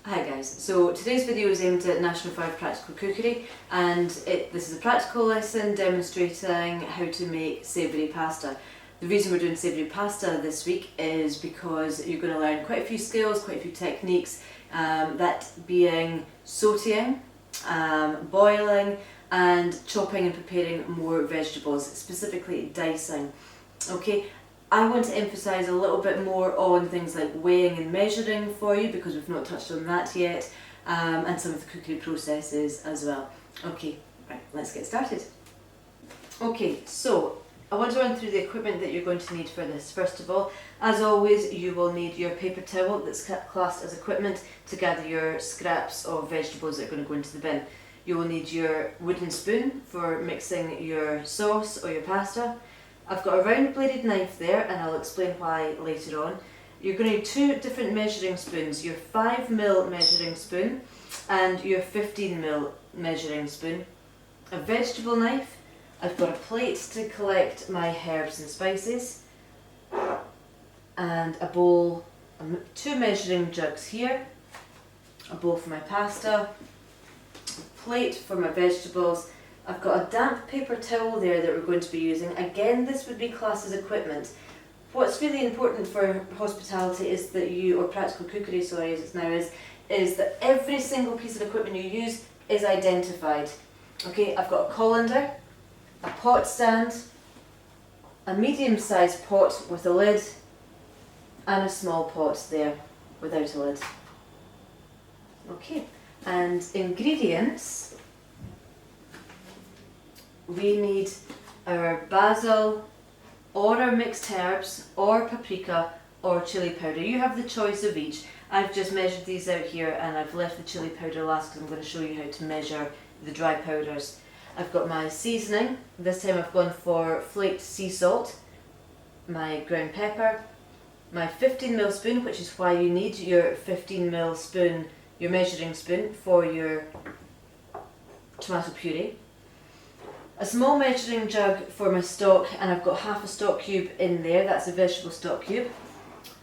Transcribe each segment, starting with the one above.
Hi guys, so today's video is aimed at National 5 Practical Cookery, and this is a practical lesson demonstrating how to make savoury pasta. The reason we're doing savoury pasta this week is because you're going to learn quite a few skills, quite a few techniques, that being sauteing, boiling and chopping and preparing more vegetables, specifically dicing. Okay. I want to emphasise a little bit more on things like weighing and measuring for you because we've not touched on that yet, and some of the cookery processes as well. Okay, right, let's get started. Okay, so I want to run through the equipment that you're going to need for this. First of all, as always, you will need your paper towel that's classed as equipment to gather your scraps of vegetables that are going to go into the bin. You will need your wooden spoon for mixing your sauce or your pasta. I've got a round bladed knife there, and I'll explain why later on. You're going to need two different measuring spoons, your 5mm measuring spoon and your 15mm measuring spoon. A vegetable knife. I've got a plate to collect my herbs and spices, and a bowl, two measuring jugs here, a bowl for my pasta, a plate for my vegetables. I've got a damp paper towel there that we're going to be using. Again, this would be classed as equipment. What's really important for hospitality is that you, or practical cookery, sorry, as it's now is that every single piece of equipment you use is identified. Okay, I've got a colander, a pot stand, a medium-sized pot with a lid, and a small pot there without a lid. Okay, and ingredients. We need our basil, or our mixed herbs, or paprika, or chilli powder. You have the choice of each. I've just measured these out here, and I've left the chilli powder last because I'm going to show you how to measure the dry powders. I've got my seasoning. This time I've gone for flaked sea salt, my ground pepper, my 15mm spoon, which is why you need your 15mm spoon, your measuring spoon, for your tomato puree. A small measuring jug for my stock, and I've got half a stock cube in there, that's a vegetable stock cube.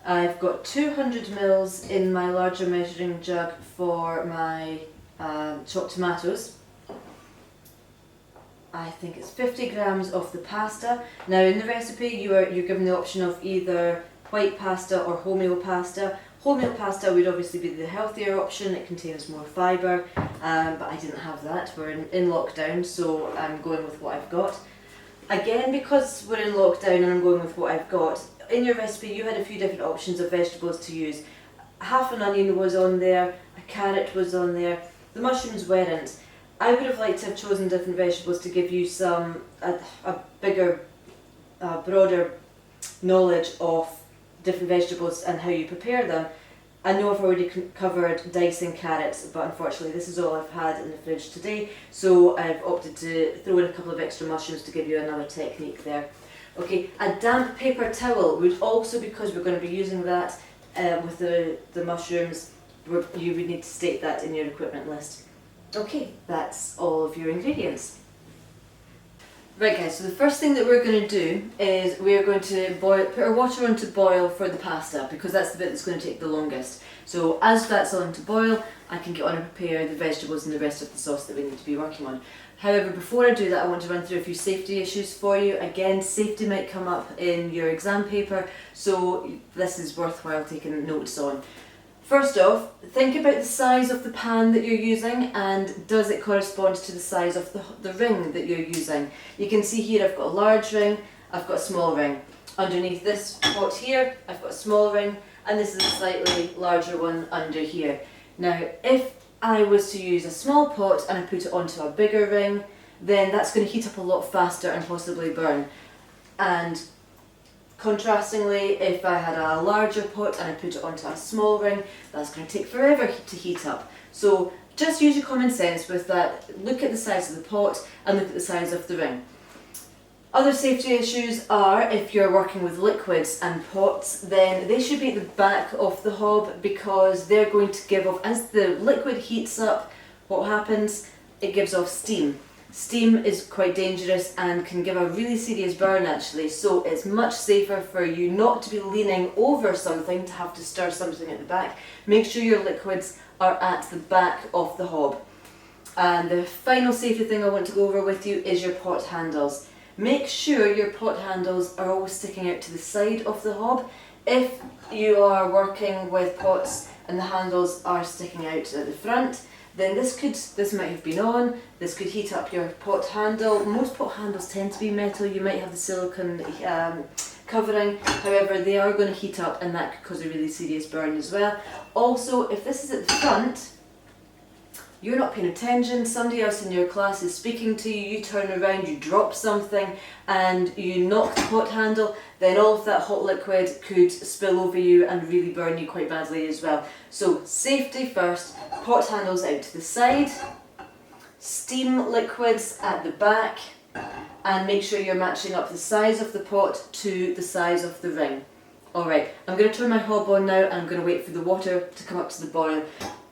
I've got 200ml in my larger measuring jug for my chopped tomatoes. I think it's 50 grams of the pasta. Now in the recipe you're given the option of either white pasta or wholemeal pasta. Wholemeal pasta would obviously be the healthier option, it contains more fibre, but I didn't have that. We're in lockdown, so I'm going with what I've got. Again, because we're in lockdown and I'm going with what I've got, in your recipe you had a few different options of vegetables to use. Half an onion was on there, a carrot was on there, the mushrooms weren't. I would have liked to have chosen different vegetables to give you a bigger, broader knowledge of different vegetables and how you prepare them. I know I've already covered dicing carrots, but unfortunately this is all I've had in the fridge today, so I've opted to throw in a couple of extra mushrooms to give you another technique there. Okay, a damp paper towel would also, because we're going to be using that with the mushrooms, you would need to state that in your equipment list. Okay, that's all of your ingredients. Right guys, so the first thing that we're going to do is we're going to put our water on to boil for the pasta, because that's the bit that's going to take the longest. So as that's on to boil, I can get on and prepare the vegetables and the rest of the sauce that we need to be working on. However, before I do that, I want to run through a few safety issues for you. Again, safety might come up in your exam paper, so this is worthwhile taking notes on. First off, think about the size of the pan that you're using, and does it correspond to the size of the ring that you're using. You can see here I've got a large ring, I've got a small ring. Underneath this pot here, I've got a small ring, and this is a slightly larger one under here. Now, if I was to use a small pot and I put it onto a bigger ring, then that's going to heat up a lot faster and possibly burn. And contrastingly, if I had a larger pot and I put it onto a small ring, that's going to take forever to heat up. So just use your common sense with that. Look at the size of the pot and look at the size of the ring. Other safety issues are, if you're working with liquids and pots, then they should be at the back of the hob, because they're going to give off, as the liquid heats up, what happens? It gives off steam. Steam is quite dangerous and can give a really serious burn actually, so it's much safer for you not to be leaning over something to have to stir something at the back. Make sure your liquids are at the back of the hob. And the final safety thing I want to go over with you is your pot handles. Make sure your pot handles are always sticking out to the side of the hob. If you are working with pots and the handles are sticking out at the front, then this might have been on, this could heat up your pot handle. Most pot handles tend to be metal, you might have the silicone covering, however they are going to heat up and that could cause a really serious burn as well. Also, if this is at the front, you're not paying attention, somebody else in your class is speaking to you, you turn around, you drop something and you knock the pot handle, then all of that hot liquid could spill over you and really burn you quite badly as well. So safety first, pot handles out to the side, steam liquids at the back, and make sure you're matching up the size of the pot to the size of the ring. Alright, I'm going to turn my hob on now and I'm going to wait for the water to come up to the boil.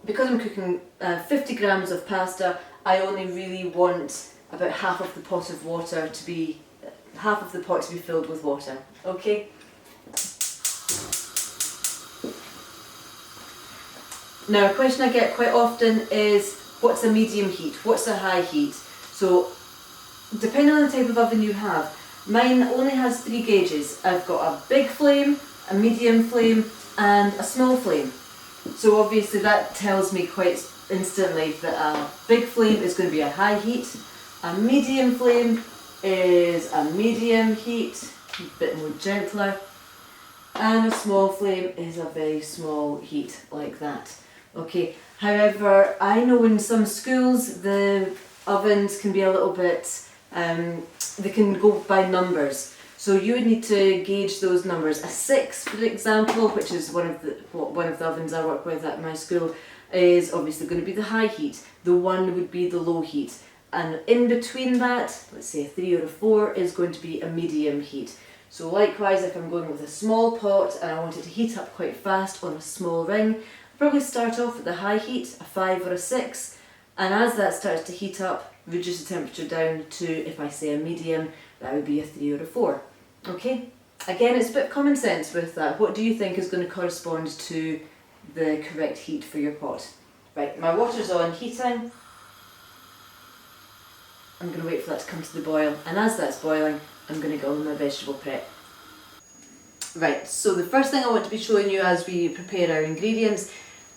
Because I'm cooking 50 grams of pasta, I only really want about half of the pot to be filled with water. Okay? Now, a question I get quite often is, what's a medium heat? What's a high heat? So, depending on the type of oven you have, mine only has 3 gauges. I've got a big flame, a medium flame, and a small flame. So obviously that tells me quite instantly that a big flame is going to be a high heat, a medium flame is a medium heat, a bit more gentler, and a small flame is a very small heat, like that. Okay, however, I know in some schools the ovens can be a little bit, they can go by numbers. So you would need to gauge those numbers. A 6, for example, which is one of the ovens I work with at my school, is obviously going to be the high heat. The 1 would be the low heat. And in between that, let's say a 3 or a 4, is going to be a medium heat. So likewise, if I'm going with a small pot and I want it to heat up quite fast on a small ring, I'll probably start off at the high heat, a 5 or a 6, and as that starts to heat up, reduce the temperature down to, if I say a medium, that would be a 3 or a 4. Okay, again it's a bit of common sense with that. What do you think is going to correspond to the correct heat for your pot? Right, my water's on, heating. I'm going to wait for that to come to the boil, and as that's boiling I'm going to go on my vegetable prep. Right, so the first thing I want to be showing you as we prepare our ingredients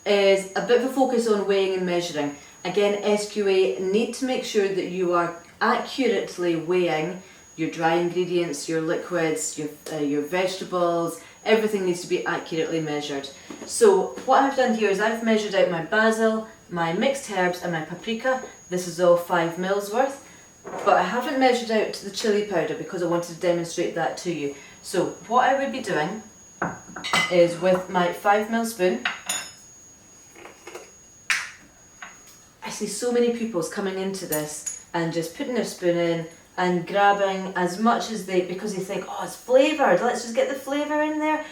is a bit of a focus on weighing and measuring. Again, SQA, need to make sure that you are accurately weighing your dry ingredients, your liquids, your vegetables, everything needs to be accurately measured. So what I've done here is I've measured out my basil, my mixed herbs and my paprika. This is all 5 mils worth, but I haven't measured out the chili powder because I wanted to demonstrate that to you. So what I would be doing is with my 5 mil spoon, I see so many pupils coming into this and just putting their spoon in and grabbing as much as because they think, oh, it's flavoured, let's just get the flavour in there.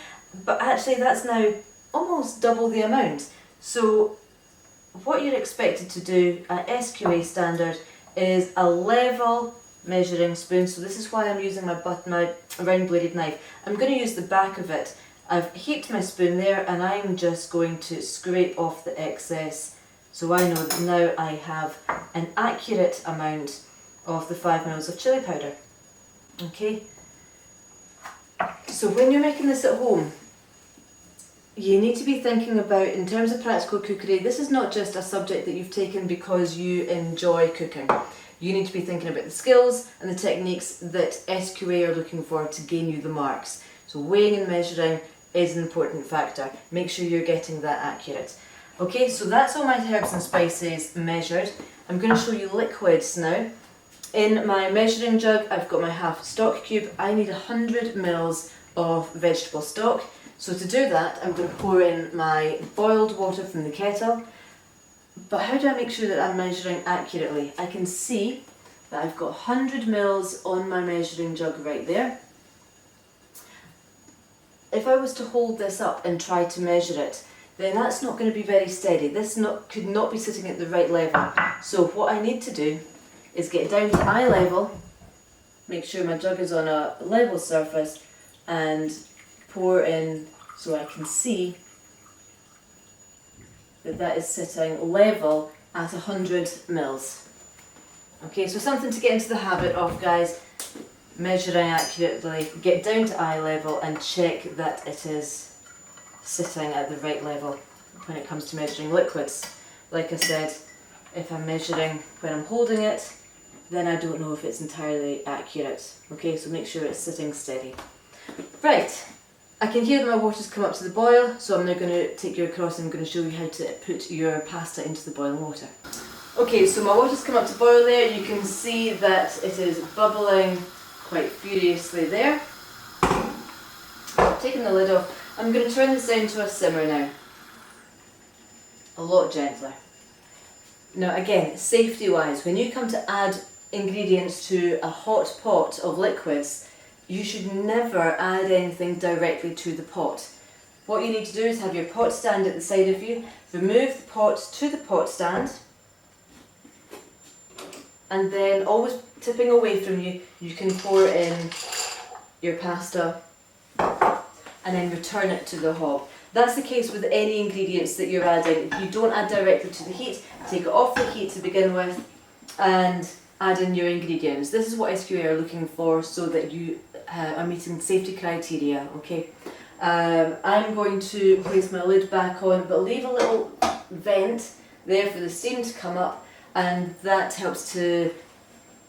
But actually that's now almost double the amount. So what you're expected to do at SQA standard is a level measuring spoon. So this is why I'm using my round bladed knife. I'm going to use the back of it. I've heaped my spoon there and I'm just going to scrape off the excess. So I know that now I have an accurate amount of the 5 mils of chili powder. Okay, so when you're making this at home, you need to be thinking about, in terms of practical cookery, this is not just a subject that you've taken because you enjoy cooking. You need to be thinking about the skills and the techniques that SQA are looking for to gain you the marks. So weighing and measuring is an important factor. Make sure you're getting that accurate. Okay, so that's all my herbs and spices measured. I'm going to show you liquids now. In my measuring jug, I've got my half stock cube. I need 100 mils of vegetable stock. So to do that, I'm going to pour in my boiled water from the kettle. But how do I make sure that I'm measuring accurately? I can see that I've got 100 mils on my measuring jug right there. If I was to hold this up and try to measure it, then that's not going to be very steady. This could not be sitting at the right level. So what I need to do is get down to eye level, make sure my jug is on a level surface, and pour in so I can see that that is sitting level at 100 mils. Okay, so something to get into the habit of, guys. Measuring accurately, get down to eye level and check that it is sitting at the right level when it comes to measuring liquids. Like I said, if I'm measuring when I'm holding it, then I don't know if it's entirely accurate. Okay, so make sure it's sitting steady. Right, I can hear that my water's come up to the boil, so I'm now going to take you across and I'm going to show you how to put your pasta into the boiling water. Okay, so my water's come up to boil there. You can see that it is bubbling quite furiously there. I've taken the lid off. I'm going to turn this down to a simmer now. A lot gentler. Now again, safety wise, when you come to add ingredients to a hot pot of liquids, you should never add anything directly to the pot. What you need to do is have your pot stand at the side of you, remove the pot to the pot stand, and then always tipping away from you, you can pour in your pasta and then return it to the hob. That's the case with any ingredients that you're adding. You don't add directly to the heat, take it off the heat to begin with and add in your ingredients. This is what SQA are looking for so that you are meeting safety criteria, okay? I'm going to place my lid back on, but leave a little vent there for the steam to come up, and that helps to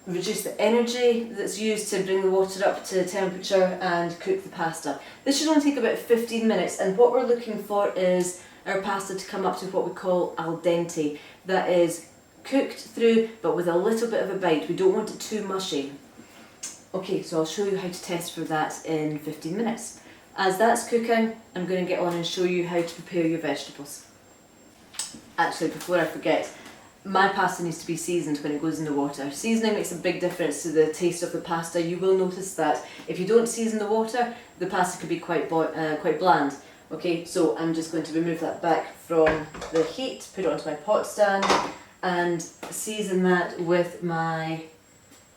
reduce the energy that's used to bring the water up to temperature and cook the pasta. This should only take about 15 minutes, and what we're looking for is our pasta to come up to what we call al dente. That is cooked through but with a little bit of a bite. We don't want it too mushy. Okay, so I'll show you how to test for that in 15 minutes. As that's cooking, I'm going to get on and show you how to prepare your vegetables. Actually, before I forget, my pasta needs to be seasoned when it goes in the water. Seasoning makes a big difference to the taste of the pasta. You will notice that if you don't season the water, the pasta could be quite bland. Okay, so I'm just going to remove that back from the heat, put it onto my pot stand, and season that with my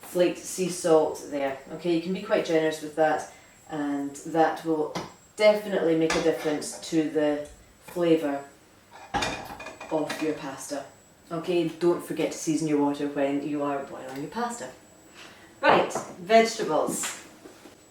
flaked sea salt there. Okay, you can be quite generous with that, and that will definitely make a difference to the flavour of your pasta. Okay, don't forget to season your water when you are boiling your pasta. Right, vegetables.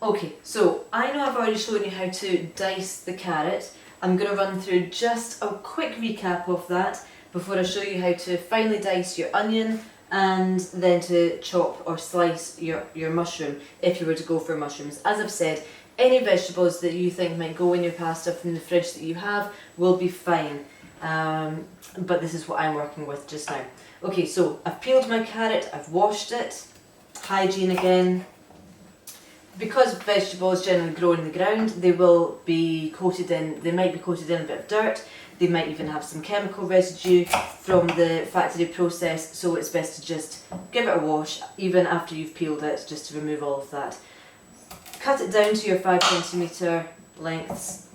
Okay, so I know I've already shown you how to dice the carrot. I'm going to run through just a quick recap of that before I show you how to finely dice your onion and then to chop or slice your mushroom if you were to go for mushrooms. As I've said, any vegetables that you think might go in your pasta from the fridge that you have will be fine. But this is what I'm working with just now. Okay, so I've peeled my carrot, I've washed it, hygiene again. Because vegetables generally grow in the ground, they will be coated in, they might be coated in a bit of dirt, they might even have some chemical residue from the factory process, so it's best to just give it a wash, even after you've peeled it, just to remove all of that. Cut it down to your 5cm lengths,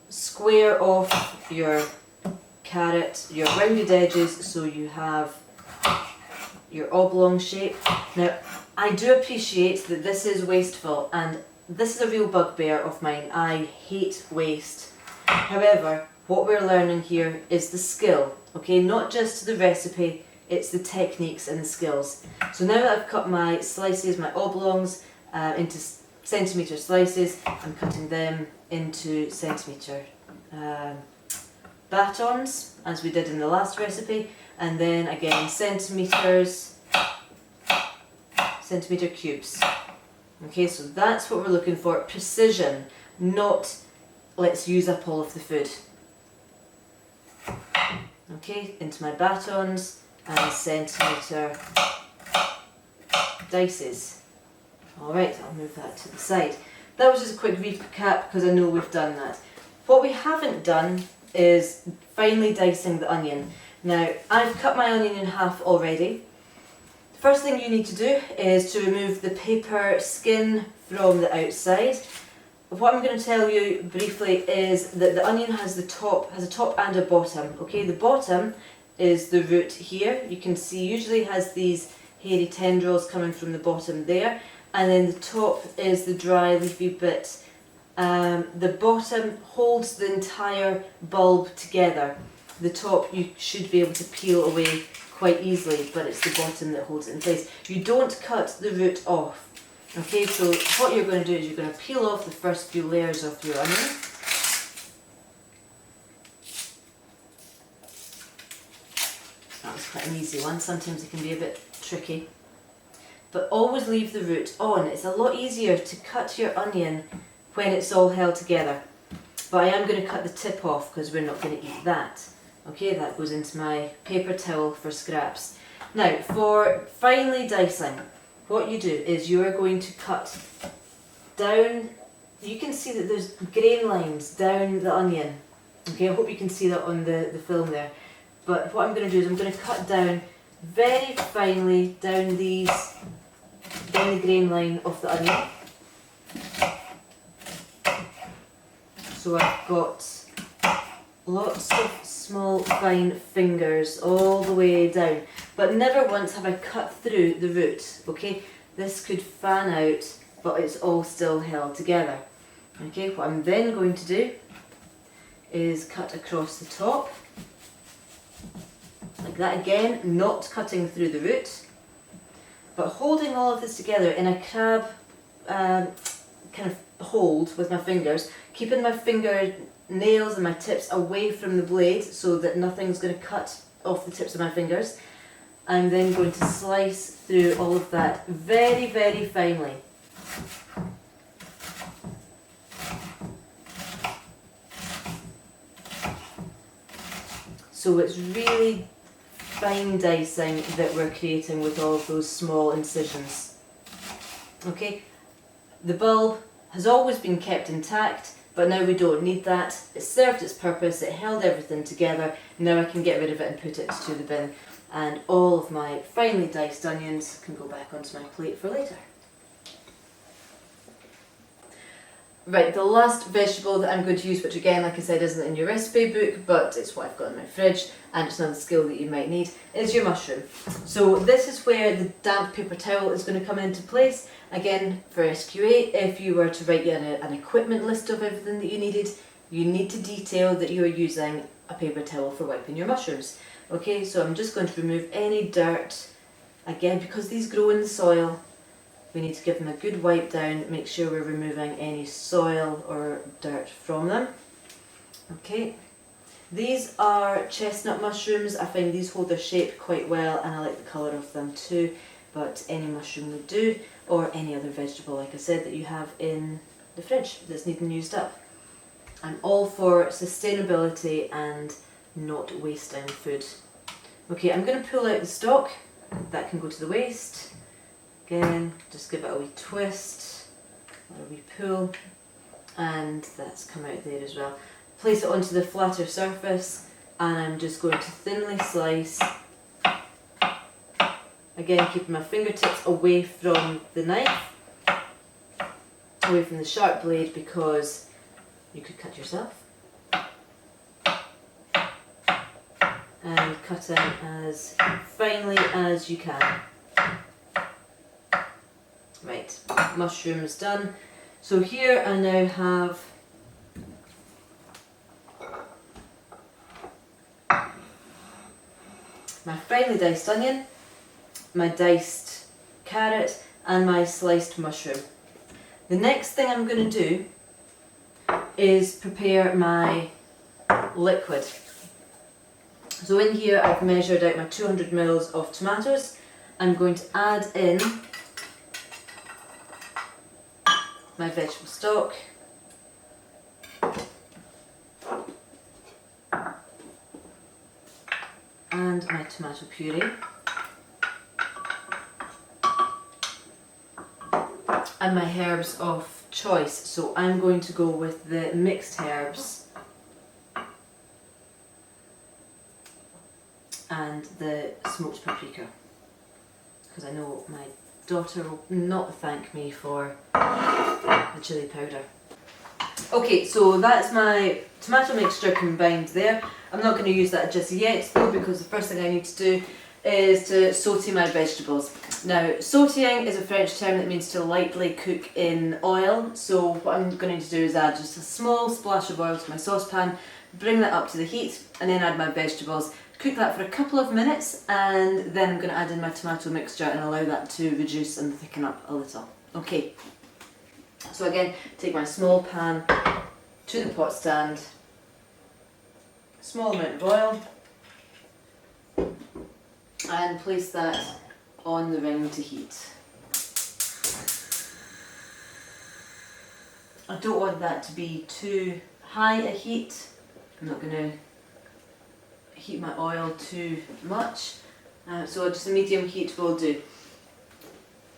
square off your carrot, your rounded edges, so you have your oblong shape. Now, I do appreciate that this is wasteful, and this is a real bugbear of mine. I hate waste. However, what we're learning here is the skill, okay? Not just the recipe, it's the techniques and the skills. So now that I've cut my slices, my oblongs, into centimetre slices, I'm cutting them into centimetre batons, as we did in the last recipe, and then again centimetre cubes. Okay, so that's what we're looking for, precision, not let's use up all of the food. Okay, into my batons and centimetre dices. Alright, I'll move that to the side. That was just a quick recap because I know we've done that. What we haven't done is finely dicing the onion. Now, I've cut my onion in half already. The first thing you need to do is to remove the paper skin from the outside. What I'm going to tell you briefly is that the onion has a top and a bottom. Okay, the bottom is the root here. You can see usually has these hairy tendrils coming from the bottom there, and then the top is the dry leafy bit. The bottom holds the entire bulb together. The top you should be able to peel away quite easily, but it's the bottom that holds it in place. You don't cut the root off. Okay, so what you're going to do is you're going to peel off the first few layers of your onion. That was quite an easy one. Sometimes it can be a bit tricky. But always leave the root on. It's a lot easier to cut your onion when it's all held together. But I am going to cut the tip off because we're not going to eat that. Okay, that goes into my paper towel for scraps. Now, for finely dicing, what you do is you are going to cut down. You can see that there's grain lines down the onion. Okay, I hope you can see that on the film there. But what I'm going to do is I'm going to cut down very finely down the grain line of the onion. So I've got lots of small fine fingers all the way down, but never once have I cut through the root. Okay, this could fan out, but it's all still held together. Okay, what I'm then going to do is cut across the top like that again, not cutting through the root, but holding all of this together in a crab kind of hold with my fingers, keeping my finger nails and my tips away from the blade so that nothing's going to cut off the tips of my fingers. I'm then going to slice through all of that very, very finely. So it's really fine dicing that we're creating with all of those small incisions. Okay, the bulb has always been kept intact, but now we don't need that. It served its purpose, it held everything together. Now I can get rid of it and put it to the bin. And all of my finely diced onions can go back onto my plate for later. Right, the last vegetable that I'm going to use, which again, like I said, isn't in your recipe book, but it's what I've got in my fridge, and it's another skill that you might need, is your mushroom. So this is where the damp paper towel is going to come into place. Again, for SQA, if you were to write you an equipment list of everything that you needed, you need to detail that you are using a paper towel for wiping your mushrooms. Okay, so I'm just going to remove any dirt. Again, because these grow in the soil, we need to give them a good wipe down, make sure we're removing any soil or dirt from them. Okay, these are chestnut mushrooms. I find these hold their shape quite well and I like the colour of them too, but any mushroom would do, or any other vegetable, like I said, that you have in the fridge that's needing used up. I'm all for sustainability and not wasting food. Okay, I'm going to pull out the stalk. That can go to the waste. Again, just give it a wee twist, or a wee pull, and that's come out there as well. Place it onto the flatter surface, and I'm just going to thinly slice. Again, keeping my fingertips away from the knife, away from the sharp blade, because you could cut yourself. And cutting as finely as you can. Right, mushrooms done. So here I now have my finely diced onion, my diced carrot, and my sliced mushroom. The next thing I'm going to do is prepare my liquid. So in here I've measured out my 200 ml of tomatoes. I'm going to add in my vegetable stock, and my tomato puree, and my herbs of choice. So I'm going to go with the mixed herbs and the smoked paprika, because I know my daughter will not thank me for the chilli powder. Okay, so that's my tomato mixture combined there. I'm not going to use that just yet though, because the first thing I need to do is to saute my vegetables. Now, sauteing is a French term that means to lightly cook in oil. So what I'm going to do is add just a small splash of oil to my saucepan, bring that up to the heat, and then add my vegetables. Cook that for a couple of minutes, and then I'm going to add in my tomato mixture and allow that to reduce and thicken up a little. Okay, so again, take my small pan to the pot stand, small amount of oil, and place that on the ring to heat. I don't want that to be too high a heat. I'm not going to heat my oil too much, so just a medium heat will do.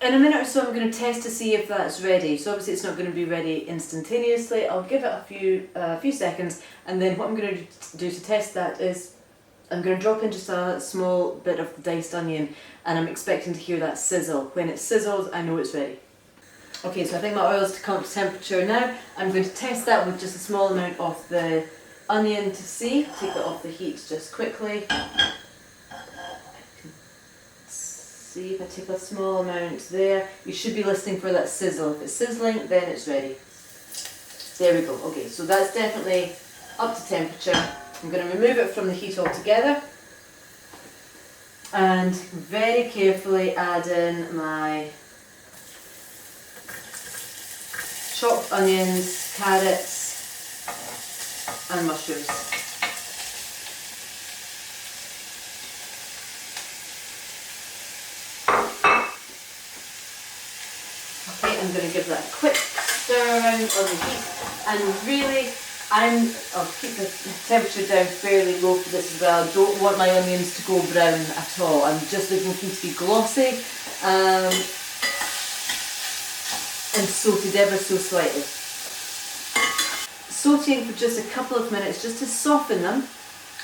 In a minute or so I'm going to test to see if that's ready. So obviously it's not going to be ready instantaneously. I'll give it a few seconds, and then what I'm going to do to test that is I'm going to drop in just a small bit of diced onion, and I'm expecting to hear that sizzle. When it sizzles, I know it's ready. Okay, so I think my oil's to come up to temperature now. I'm going to test that with just a small amount of the onion to see. Take that off the heat just quickly. See if I take a small amount there. You should be listening for that sizzle. If it's sizzling, then it's ready. There we go. Okay, so that's definitely up to temperature. I'm going to remove it from the heat altogether and very carefully add in my chopped onions, carrots and mushrooms. Okay, I'm going to give that a quick stir around on the heat, and really I'll keep the temperature down fairly low for this as well. I don't want my onions to go brown at all. I'm just looking for them to be glossy and sauteed ever so slightly. Sauteing for just a couple of minutes just to soften them.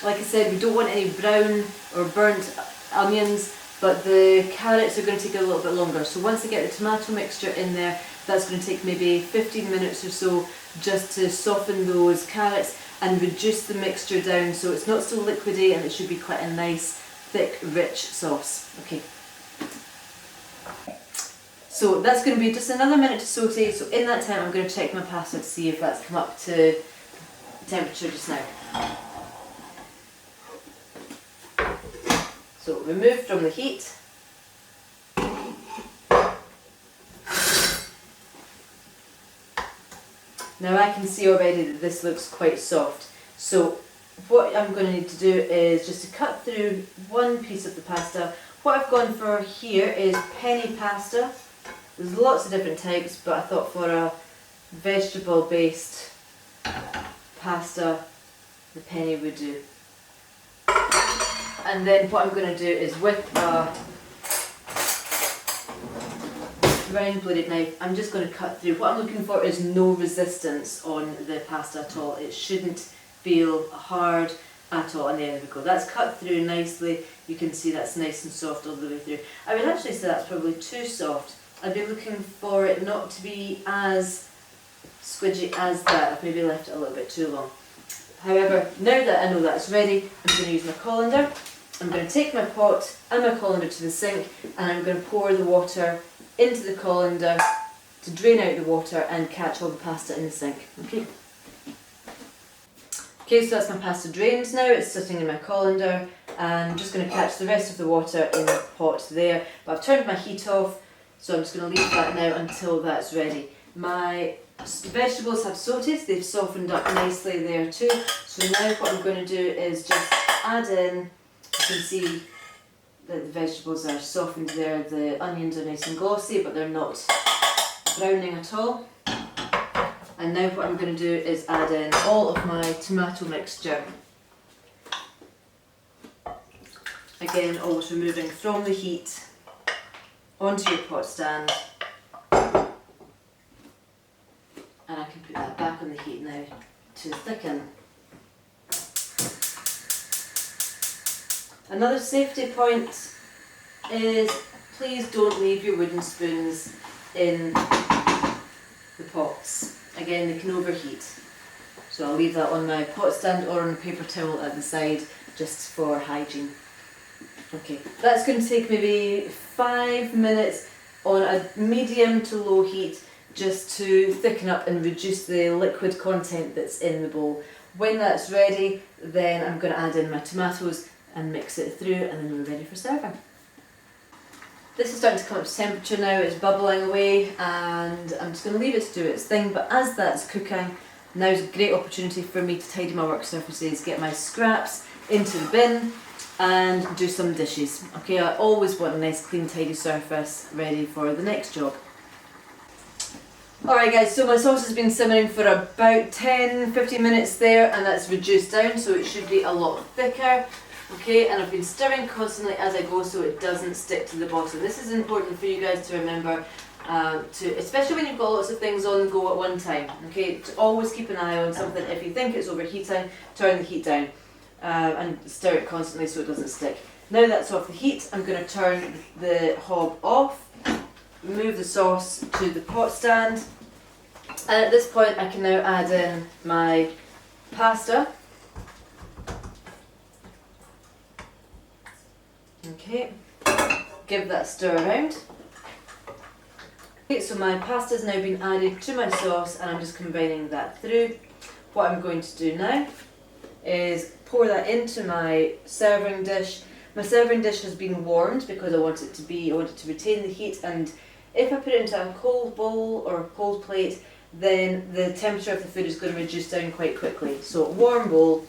Like I said, we don't want any brown or burnt onions, but the carrots are going to take a little bit longer. So once I get the tomato mixture in there, that's going to take maybe 15 minutes or so just to soften those carrots and reduce the mixture down so it's not so liquidy, and it should be quite a nice, thick, rich sauce. Okay. So that's going to be just another minute to saute. So in that time I'm going to check my pasta to see if that's come up to temperature just now. So remove from the heat. Now I can see already that this looks quite soft. So what I'm going to need to do is just to cut through one piece of the pasta. What I've gone for here is penne pasta. There's lots of different types, but I thought for a vegetable based pasta the penne would do. And then what I'm going to do is with a round bladed knife, I'm just going to cut through. What I'm looking for is no resistance on the pasta at all. It shouldn't feel hard at all. And there we go. That's cut through nicely. You can see that's nice and soft all the way through. I would actually say that's probably too soft. I'd be looking for it not to be as squidgy as that. I've maybe left it a little bit too long. However, now that I know that's ready, I'm going to use my colander. I'm going to take my pot and my colander to the sink, and I'm going to pour the water into the colander to drain out the water and catch all the pasta in the sink. Okay. Okay, so that's my pasta drained now. It's sitting in my colander, and I'm just going to catch the rest of the water in the pot there. But I've turned my heat off, so I'm just going to leave that now until that's ready. My vegetables have sauteed, they've softened up nicely there too. So now what I'm going to do is just add in, you can see that the vegetables are softened there, the onions are nice and glossy but they're not browning at all. And now what I'm going to do is add in all of my tomato mixture. Again, always removing from the heat onto your pot stand. And I can put that back on the heat now to thicken. Another safety point is please don't leave your wooden spoons in the pots. Again, they can overheat. So I'll leave that on my pot stand or on a paper towel at the side just for hygiene. Okay, that's going to take maybe 5 minutes on a medium to low heat just to thicken up and reduce the liquid content that's in the bowl. When that's ready, then I'm going to add in my tomatoes and mix it through, and then we're ready for serving. This is starting to come up to temperature now, it's bubbling away, and I'm just going to leave it to do its thing, but as that's cooking, now's a great opportunity for me to tidy my work surfaces, get my scraps into the bin and do some dishes. Okay, I always want a nice clean tidy surface ready for the next job. Alright guys, so my sauce has been simmering for about 10-15 minutes there, and that's reduced down, so it should be a lot thicker. Okay, and I've been stirring constantly as I go so it doesn't stick to the bottom. This is important for you guys to remember, especially when you've got lots of things on the go at one time. Okay, to always keep an eye on something. If you think it's overheating, turn the heat down and stir it constantly so it doesn't stick. Now that's off the heat, I'm going to turn the hob off, move the sauce to the pot stand, and at this point I can now add in my pasta. Okay, give that a stir around. Okay, so my pasta's now been added to my sauce and I'm just combining that through. What I'm going to do now is pour that into my serving dish. My serving dish has been warmed because I want it to retain the heat, and if I put it into a cold bowl or a cold plate, then the temperature of the food is going to reduce down quite quickly. So warm bowl.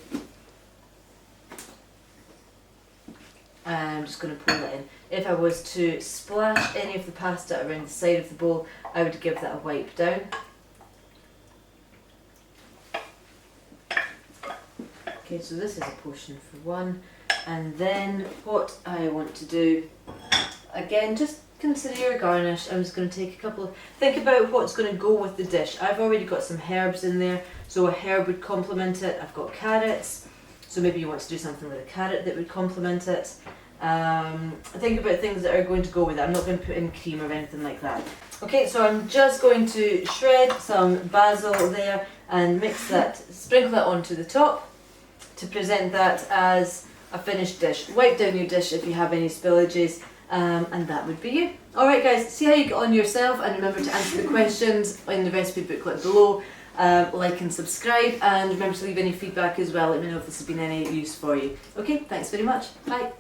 I'm just going to pour that in. If I was to splash any of the pasta around the side of the bowl, I would give that a wipe down. Okay, so this is a portion for one. And then what I want to do, again, just consider your garnish. I'm just going to take a couple of, think about what's going to go with the dish. I've already got some herbs in there, so a herb would complement it. I've got carrots. So maybe you want to do something with a carrot that would complement it. Think about things that are going to go with it. I'm not going to put in cream or anything like that. Okay, so I'm just going to shred some basil there and mix that, sprinkle that onto the top to present that as a finished dish. Wipe down your dish if you have any spillages, and that would be you. Alright guys, see how you get on yourself, and remember to answer the questions in the recipe booklet below. Like and subscribe, and remember to leave any feedback as well. Let me know if this has been any use for you. Okay, thanks very much. Bye.